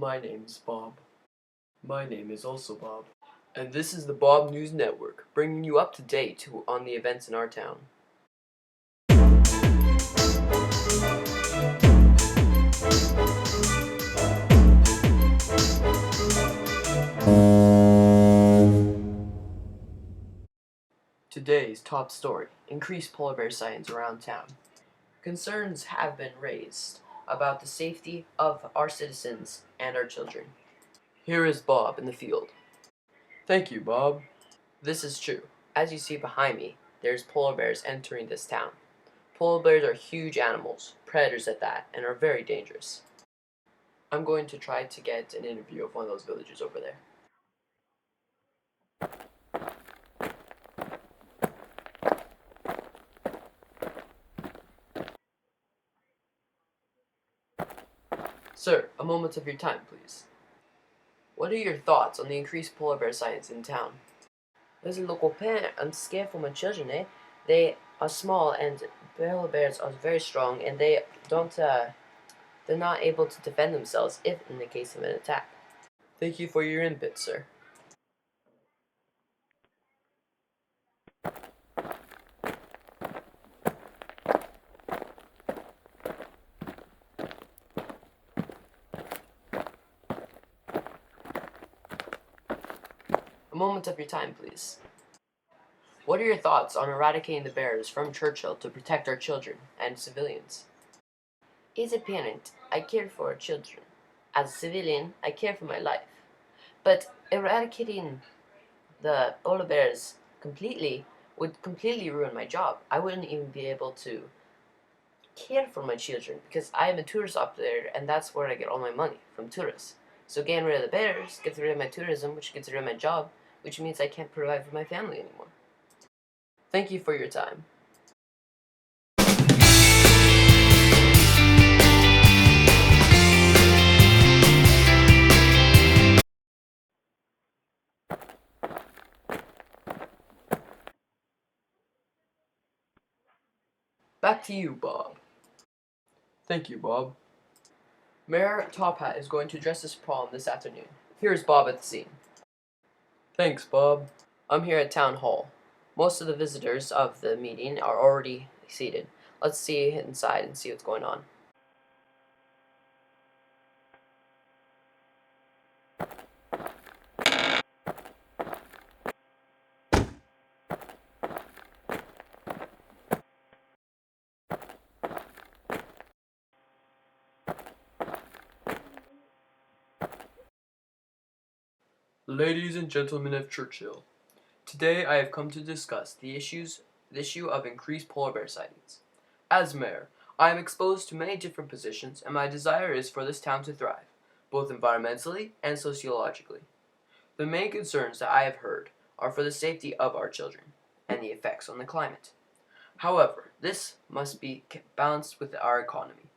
My name is Bob. My name is also Bob. And this is the Bob News Network, bringing you up to date on the events in our town. Today's top story: increased polar bear sightings around town. Concerns have been raised about the safety of our citizens and our children. Here is Bob in the field. Thank you, Bob. This is true. As you see behind me, there's polar bears entering this town. Polar bears are huge animals, predators at that, and are very dangerous. I'm going to try to get an interview of one of those villagers over there. Sir, a moment of your time, please. What are your thoughts on the increased polar bear sightings in town? As a local parent, I'm scared for my children, eh? They are small and polar bears are very strong and they're not able to defend themselves if in the case of an attack. Thank you for your input, sir. A moment of your time, please. What are your thoughts on eradicating the bears from Churchill to protect our children and civilians? As a parent, I care for our children. As a civilian, I care for my life. But eradicating the polar bears would completely ruin my job. I wouldn't even be able to care for my children because I am a tourist operator and that's where I get all my money, from tourists. So getting rid of the bears gets rid of my tourism, which gets rid of my job, which means I can't provide for my family anymore. Thank you for your time. Back to you, Bob. Thank you, Bob. Mayor Top Hat is going to address this problem this afternoon. Here's Bob at the scene. Thanks, Bob. I'm here at Town Hall. Most of the visitors of the meeting are already seated. Let's see inside and see what's going on. Ladies and gentlemen of Churchill, today I have come to discuss the issue of increased polar bear sightings. As mayor, I am exposed to many different positions, and my desire is for this town to thrive, both environmentally and sociologically. The main concerns that I have heard are for the safety of our children and the effects on the climate. However, this must be balanced with our economy.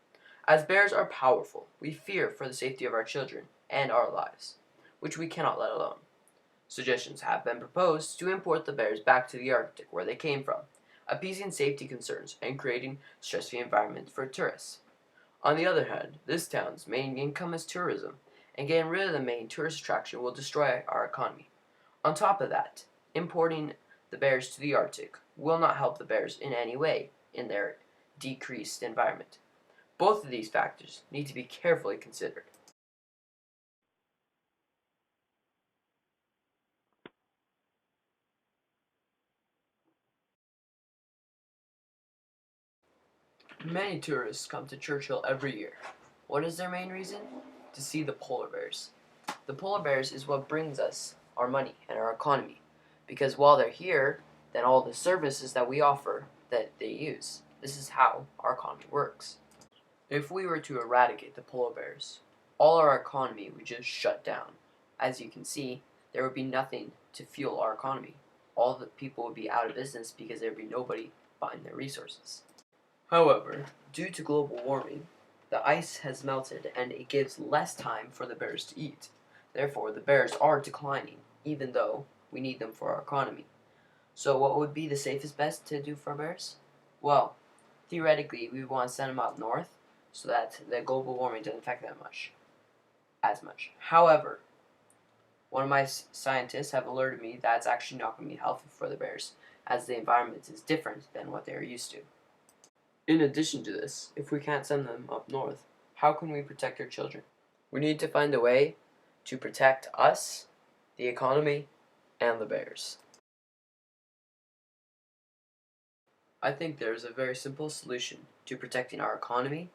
As bears are powerful, we fear for the safety of our children and our lives, which we cannot let alone. Suggestions have been proposed to import the bears back to the Arctic where they came from, appeasing safety concerns and creating stress-free environment for tourists. On the other hand, this town's main income is tourism, and getting rid of the main tourist attraction will destroy our economy. On top of that, importing the bears to the Arctic will not help the bears in any way in their decreased environment. Both of these factors need to be carefully considered. Many tourists come to Churchill every year. What is their main reason? To see the polar bears. The polar bears is what brings us our money and our economy, because while they're here, then all the services that we offer that they use. This is how our economy works. If we were to eradicate the polar bears, all our economy would just shut down. As you can see, there would be nothing to fuel our economy. All the people would be out of business because there would be nobody buying their resources. However, due to global warming, the ice has melted and it gives less time for the bears to eat. Therefore, the bears are declining, even though we need them for our economy. So what would be the safest bet to do for bears? Well, theoretically, we want to send them up north so that the global warming doesn't affect them much. as much. However, one of my scientists have alerted me that's actually not going to be healthy for the bears, as the environment is different than what they are used to. In addition to this, if we can't send them up north, how can we protect our children? We need to find a way to protect us, the economy, and the bears. I think there is a very simple solution to protecting our economy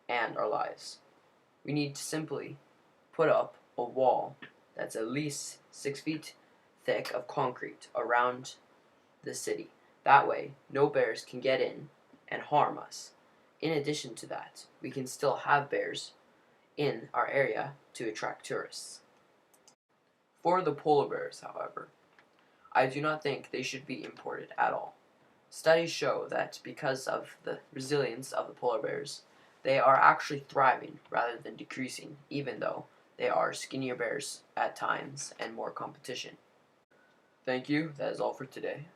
and our lives. We need to simply put up a wall that's at least 6 feet thick of concrete around the city. That way, no bears can get in and harm us. In addition to that, we can still have bears in our area to attract tourists. For the polar bears, however, I do not think they should be imported at all. Studies show that because of the resilience of the polar bears, they are actually thriving rather than decreasing, even though they are skinnier bears at times and more competition. Thank you, that is all for today.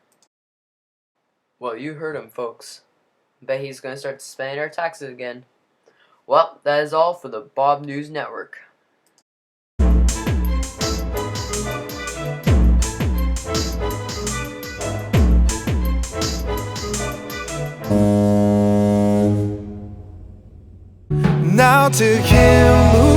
Well, you heard him, folks. Bet he's going to start spending our taxes again. Well, that is all for the Bob News Network. Now to him who